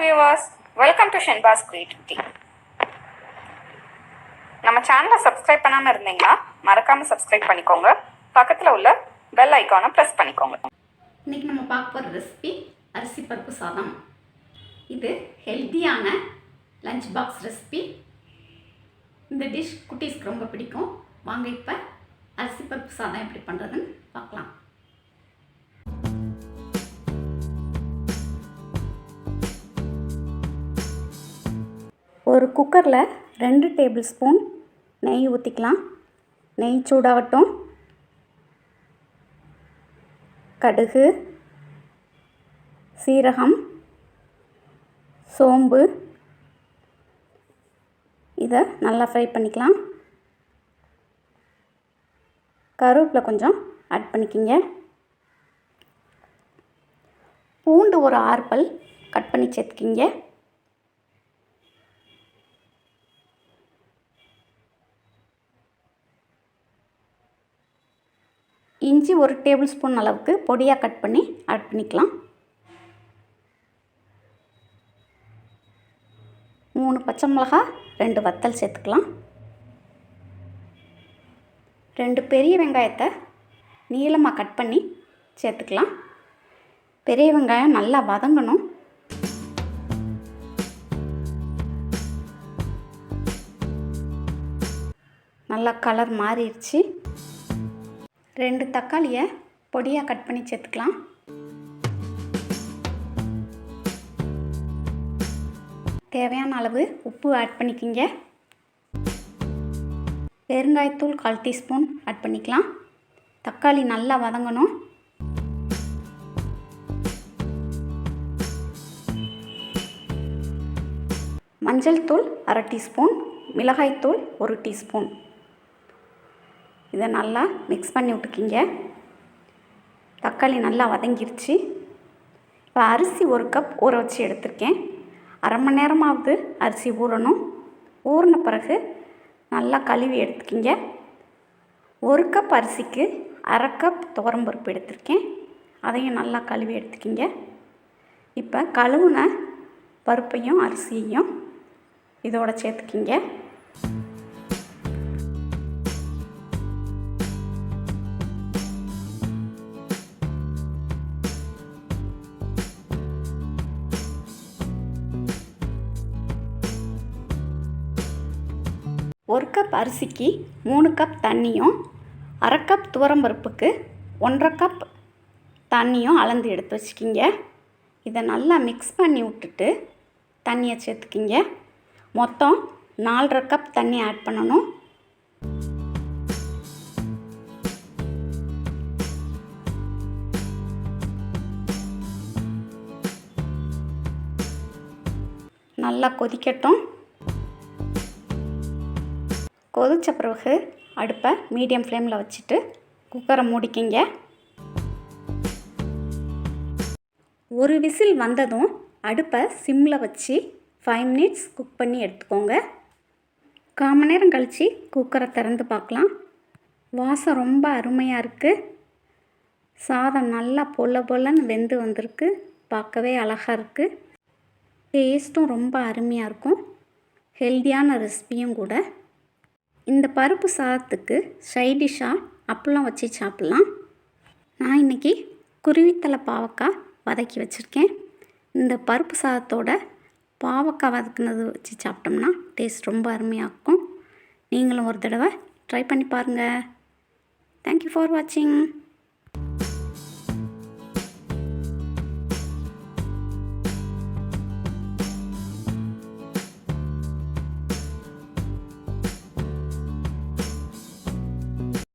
viewers, welcome to Shenba's Creativity. நம்ம சேனலை subscribe பண்ணாமல் இருந்தீங்கன்னா மறக்காமல் சப்ஸ்கிரைப் பண்ணிக்கோங்க. பக்கத்தில் உள்ள பெல் ஐக்கானை ப்ரெஸ் பண்ணிக்கோங்க. இன்றைக்கி நம்ம பார்க்க போகிற ரெசிபி அரிசி பருப்பு சாதம். இது ஹெல்த்தியான லஞ்ச் பாக்ஸ் ரெசிபி. இந்த டிஷ் குட்டீஸ்க்கு ரொம்ப பிடிக்கும். வாங்க இப்போ அரிசி பருப்பு சாதம் எப்படி பண்ணுறதுன்னு பார்க்கலாம். ஒரு குக்கரில் 2 டேபிள் ஸ்பூன் நெய் ஊற்றிக்கலாம். நெய் சூடாகட்டும். கடுகு, சீரகம், சோம்பு இதை நல்லா ஃப்ரை பண்ணிக்கலாம். கருவேப்பிலை கொஞ்சம் ஆட் பண்ணிக்கிங்க. பூண்டு ஒரு 6 பல் கட் பண்ணி சேர்த்துக்கிங்க. இஞ்சி ஒரு டேபிள் ஸ்பூன் அளவுக்கு பொடியாக கட் பண்ணி ஆட் பண்ணிக்கலாம். 3 பச்சை மிளகாய், 2 வத்தல் சேர்த்துக்கலாம். 2 பெரிய வெங்காயத்தை நீளமாக கட் பண்ணி சேர்த்துக்கலாம். பெரிய வெங்காயம் நல்லா வதங்கணும். நல்லா கலர் மாறிடுச்சு. 2 தக்காளியை பொடியாக கட் பண்ணி சேர்த்துக்கலாம். தேவையான அளவு உப்பு ஆட் பண்ணிக்கிங்க. பெருங்காயத்தூள் 1/4 டீஸ்பூன் ஆட் பண்ணிக்கலாம். தக்காளி நல்லா வதங்கணும். மஞ்சள் தூள் 1/2 டீஸ்பூன், மிளகாய்த்தூள் 1 டீஸ்பூன். இதை நல்லா மிக்ஸ் பண்ணி விட்டுக்கிங்க. தக்காளி நல்லா வதங்கிருச்சு. இப்போ அரிசி 1 கப் ஊற வச்சு எடுத்திருக்கேன். அரை மணி நேரமாவது அரிசி ஊறணும். ஊறின பிறகு நல்லா கழுவி எடுத்துக்கிங்க. 1 கப் அரிசிக்கு 1/2 கப் துவரம்பருப்பு எடுத்திருக்கேன். அதையும் நல்லா கழுவி எடுத்துக்கிங்க. இப்போ கழுவுன பருப்பையும் அரிசியையும் இதோட சேர்த்துக்கிங்க. ஒரு கப் அரிசிக்கு 3 கப் தண்ணியும், 1/2 கப் துவரம்பருப்புக்கு 1/2 கப் தண்ணியும் அளந்து எடுத்து வச்சுக்கிங்க. இதை நல்லா மிக்ஸ் பண்ணி விட்டுட்டு தண்ணியை சேர்த்துக்கிங்க. மொத்தம் 4.5 கப் தண்ணி ஆட் பண்ணணும். நல்லா கொதிக்கட்டும். கொதித்த பிறகு அடுப்பை மீடியம் ஃப்ளேமில் வச்சுட்டு குக்கரை மூடிக்கிங்க. ஒரு விசில் வந்ததும் அடுப்பை சிம்மில் வச்சு 5 மினிட்ஸ் குக் பண்ணி எடுத்துக்கோங்க. 1/4 மணி நேரம் கழித்து குக்கரை திறந்து பார்க்கலாம். வாசம் ரொம்ப அருமையாக இருக்குது. சாதம் நல்லா பொல பொலன்னு வெந்து வந்திருக்கு. பார்க்கவே அழகாக இருக்குது. டேஸ்ட்டும் ரொம்ப அருமையாக இருக்கும். ஹெல்த்தியான ரெசிபியும் கூட. இந்த பருப்பு சாதத்துக்கு சைடிஷ்ஷாக அப்பளம் வச்சு சாப்பிட்லாம். நான் இன்றைக்கி குருவித்தலை பாவக்காய் வதக்கி வச்சுருக்கேன். இந்த பருப்பு சாதத்தோட பாவக்காய் வதக்குனது வச்சு சாப்பிட்டோம்னா டேஸ்ட் ரொம்ப அருமையாக இருக்கும். நீங்களும் ஒரு தடவை ட்ரை பண்ணி பாருங்கள். தேங்க்யூ ஃபார் வாட்சிங்.